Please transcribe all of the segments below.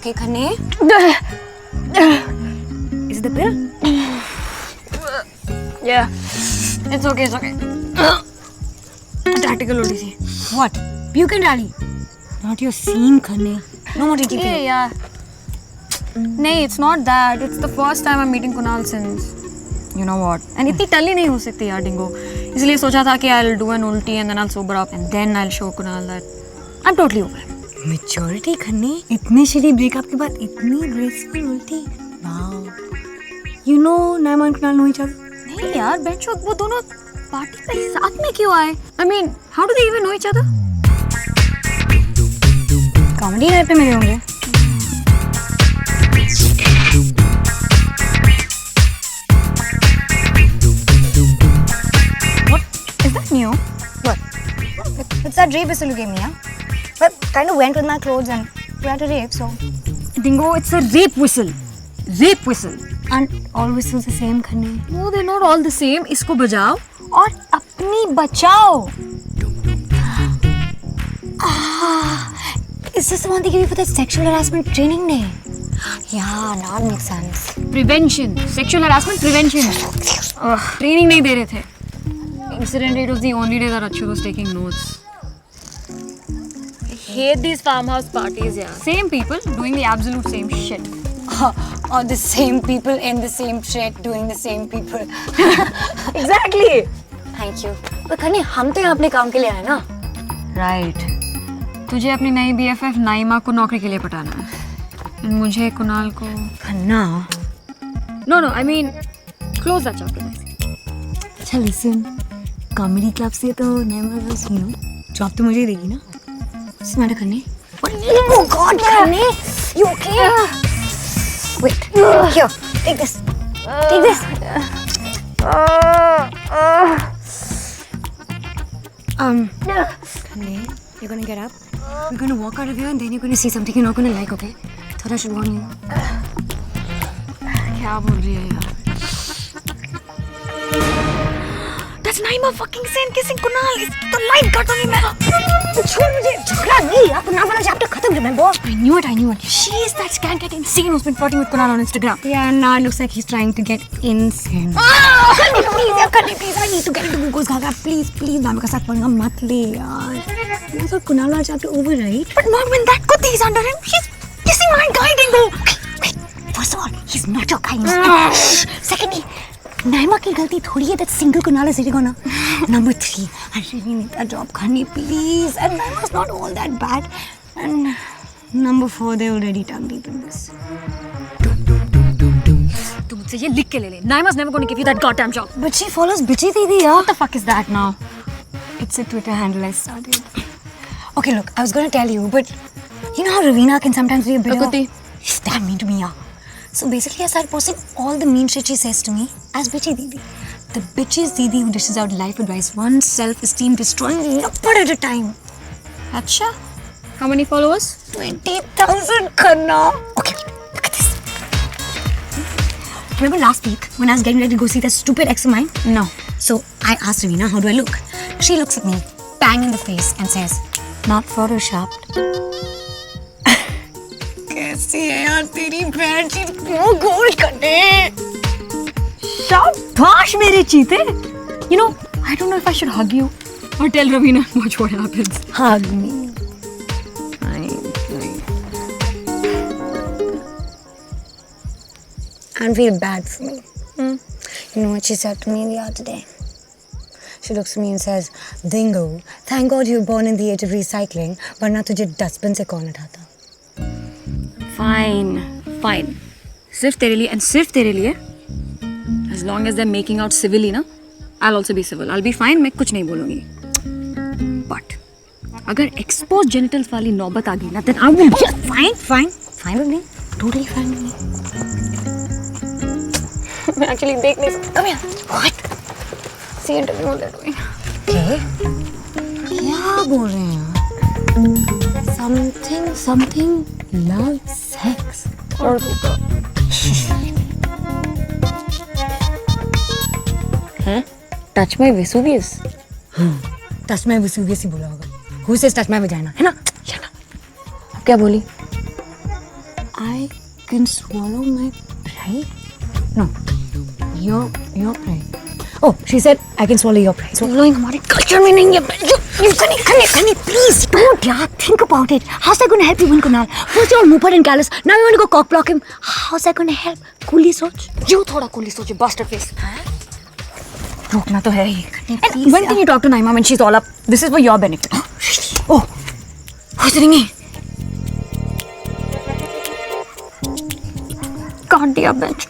okay, Khane? Is it the pill? Yeah. It's okay. Tactical ulti thi. What? Puke and rally? Not your scene, Khane. No more TTP. Yeah, yeah. नहीं, it's not that. It's the first time I'm meeting Kunal since. You know what? And इतनी टल्ली नहीं हो सकती यार dingo. इसलिए सोचा था कि I'll do an ulti and then I'll sober up and then I'll show Kunal that I'm totally over it. Maturity, Khane. इतने shitty breakup के बाद इतनी graceful ulti. Wow. You know, Naima and Kunal know each other. नहीं यार, बेंचो वो दोनों party पे साथ में क्यों आए? I mean, how do they even know each other? Comedy night पे मिले होंगे. Is that new? What? It's that rape whistle you gave me, yeah? But kind of went with my clothes and we had to rape, so. Dingo, it's a rape whistle. Rape whistle. And all whistles the same, Khane. No, they're not all the same. इसको बजाओ. और अपनी बचाओ. Is this the one they give you for the sexual harassment training day? Yeah, now it makes sense. Prevention. Sexual harassment prevention. Training नहीं दे रहे थे. Incidentally, it was the only day that Akshay was taking notes. I hate these farmhouse parties, yeah. Same people doing the absolute same shit. Or the same people in the same shit doing the same people. Exactly. Thank you. But Khane, हम तो यहाँ अपने काम के लिए आए ना. Right. तुझे अपनी नई BFF नाइमा को नौकरी के लिए पटाना है. And मुझे कुणाल को. Khanna. No, I mean, close that chapter. अच्छा listen. Comedy club से तो Naima was, you know, job तो मुझे ही देगी ना. What's the matter, Khane? Oh God, Khane, you okay? Wait, here, take this. Take this. Khane, you're gonna get up. We're gonna walk out of here and then you're gonna see something you're not gonna like, okay? Thought I should warn you. क्या बोल रही है यार? That's Naima fucking Sen kissing Kunal. इसकी तो light कर दूंगी मैं. छोड़ मुझे. झगड़ा नहीं. अपना वाला चैप्टर खत्म. Remember? I knew it. She's that skank at insane who's been flirting with Kunal on Instagram. Yeah, now it looks like he's trying to get insane. Khane, please, I need to get into Google's Gaga. Please, Naima के साथ पंगा मत ले यार. I thought Kunal वाला chapter over, right? But not when that kutti is under him. He's kissing my guy, Dingo. Wait. First of all, he's not your guy. Secondly, Naima की गलती थोड़ी है that single Kunal is hitting on her. Number 3, I really need that job, Khane, please. And Naima's not all that bad. And number 4, they already dug deep in this. तू मुझसे ये लिख के ले ले. Naima's never going to give you that goddamn job. But she follows bitchy Didi, yeah. What the fuck is that now? It's a Twitter handle I started. Okay, look, I was gonna tell you, but you know how Ravina can sometimes be a bit Akuti. She's that mean to me, yeah. So basically, I started posting all the mean shit she says to me as bitchy Didi. The bitches Didi who dishes out life advice, one self-esteem destroying leopard at a time. अच्छा? How many followers? 20,000, Khanna. Okay, look at this. Remember last week when I was getting ready to go see that stupid ex of mine? No. So I asked Ravina, how do I look? She looks at me, bang in the face, and says, not photoshopped. कैसी है यार तेरी बहन? She's pure gold, Khane. शाबाश मेरे चीते. You know, I don't know if I should hug you or tell Ravina watch what happens. Hug me. I feel bad for me. You know what she said to me the other day? She looks at me and says, Dingo, thank God you were born in the age of recycling, वरना तुझे dustbin से कौन उठाता? Fine. सिर्फ तेरे लिए and सिर्फ तेरे लिए. As long as they're making out civilly, na, I'll also be civil. I'll be fine. मैं कुछ नहीं बोलूँगी. But अगर exposed genitals वाली नौबत आ गई ना, then I will be Fine with me. Totally fine with me. मैं actually देख नहीं सकती. Come here. What? See interview what they're doing. Okay. क्या बोल रहे हैं? Something love sex. और होगा. हैं? Touch my Vesuvius. Touch my Vesuvius ही बोला होगा. Who says touch my vagina? है ना? Shut up. क्या बोली? I can swallow my pride? No, your pride. Oh, she said I can swallow your pride. Swallowing हमारे culture में नहीं है. You Kani, please don't, yeah. Think about it. How's that going to help you win Kunal? First you're all Mupad and callous. Now you want to go cock block him. How's that going to help? Coolly soch. You थोड़ा coolly सोच, you bastard face. रोकना तो है ही. please, When can you talk to Naima when she's all up? This is for your benefit. Oh, who's ringing? काट दिया bench.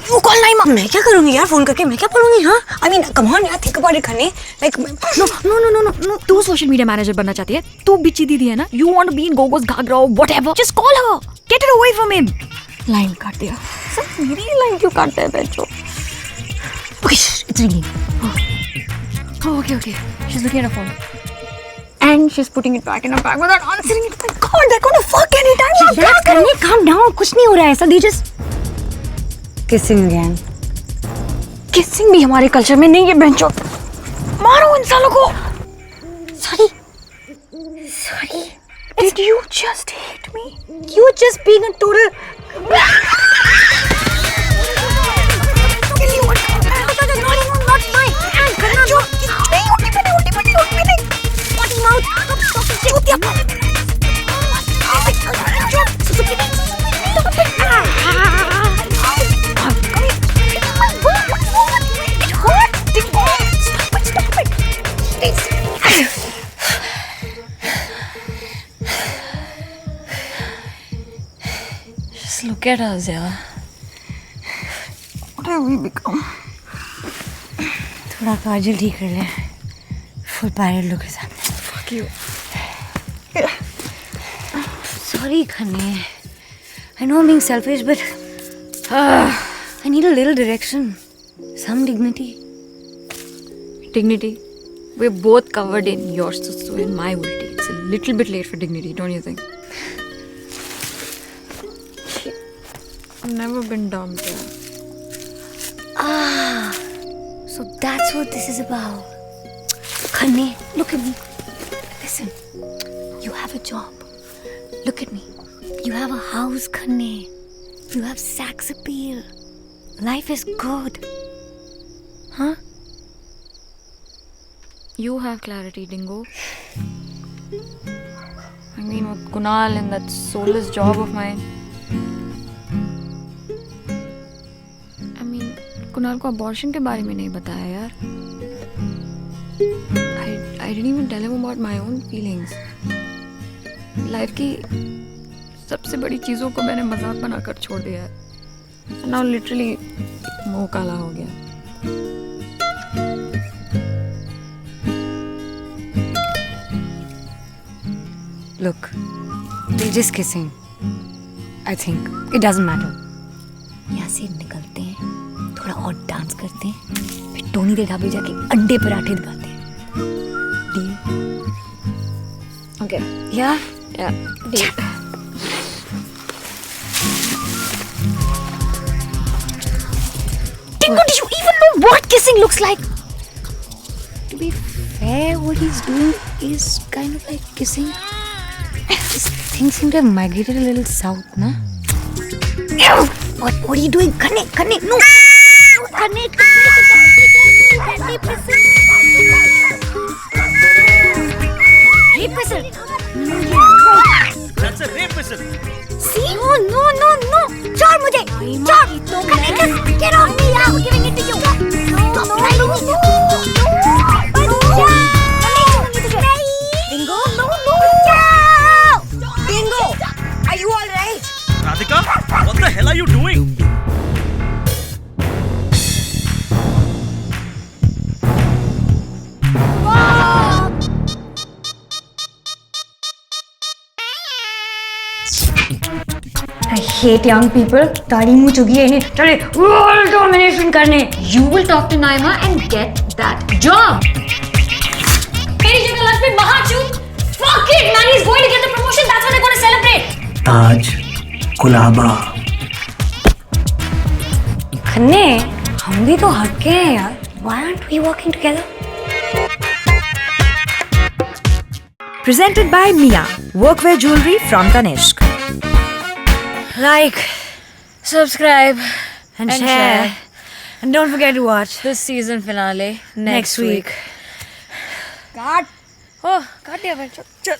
You call Naima. मैं क्या करूँगी यार फोन करके? मैं क्या बोलूँगी हाँ? I mean, come on यार, think about it Kani. Like No. तू social media manager बनना चाहती है? तू बिच्ची दीदी है ना? You want to be in Gogo's Ghagra or whatever? Just call her. Get her away from him. Line काट दिया. सर मेरी line क्यों काटता है बेंचो? Okay, it's ringing. Oh, okay. She's looking at her phone. And she's putting it back in her bag without answering it. My God, they're gonna fuck anytime now. Relax Kani, calm down. कुछ नहीं हो रहा है ऐसा. They just kissing again. Kissing भी हमारे culture में नहीं है बेंचो. मारो इन सालों को. Sorry. Did you just hate me? You just being a total. Just look at us, yeah. What have we become? थोड़ा काजल ठीक कर ले. Full parrot look is up. Fuck you. Sorry Kani. I know I'm being selfish, but I need a little direction. Some dignity. Dignity. We're both covered in yours, so in my ulti. It's a little bit late for dignity, don't you think? I've never been dumped. So that's what this is about. Kani, look at me. Listen, you have a job. Look at me. You have a house, Kani. You have sex appeal. Life is good. Huh? You have clarity, Dingo. I mean, with Kunal and that soulless job of mine. I mean, Kunal को abortion के बारे में नहीं बताया यार. I didn't even tell him about my own feelings. Life की सबसे बड़ी चीज़ों को मैंने मजाक बनाकर छोड़ दिया है. And now literally मुंह काला हो गया. Look, they're just kissing. I think it doesn't matter. यहाँ से निकलते हैं, थोड़ा और डांस करते हैं, फिर टोनी के ढाबे जाके अंडे पराठे दिखाते हैं. Deal? Okay. Yeah? Yeah. Deal. Dingo, do you even know what kissing looks like? To be fair, what he's doing is kind of like kissing. These things seem to have migrated a little south, na? Ew! What are you doing? Kani, no! Kani, rape whistle! That's a rape whistle. See? No! Chor mujhe! Chor! Kani, get off me! I'm giving it to you! Stop lying! Dingo? Dingo! Are you alright? Radhika, what the hell are you doing? I hate young people. ताड़ी मुँह चुगी है इन्हें चले world domination करने. You will talk to Naima and get that job. मेरी जगह लग पे महाचूत. Fuck it, man. He's going to get the promotion. That's what they're going to celebrate. Taj, Kulaba. खन्ने हम भी तो हटके हैं यार. Why aren't we working together? Presented by Mia, workwear jewelry from Tanishq. Like subscribe, and share. And don't forget to watch this season finale next week. Oh, काट दिया भाई. चल.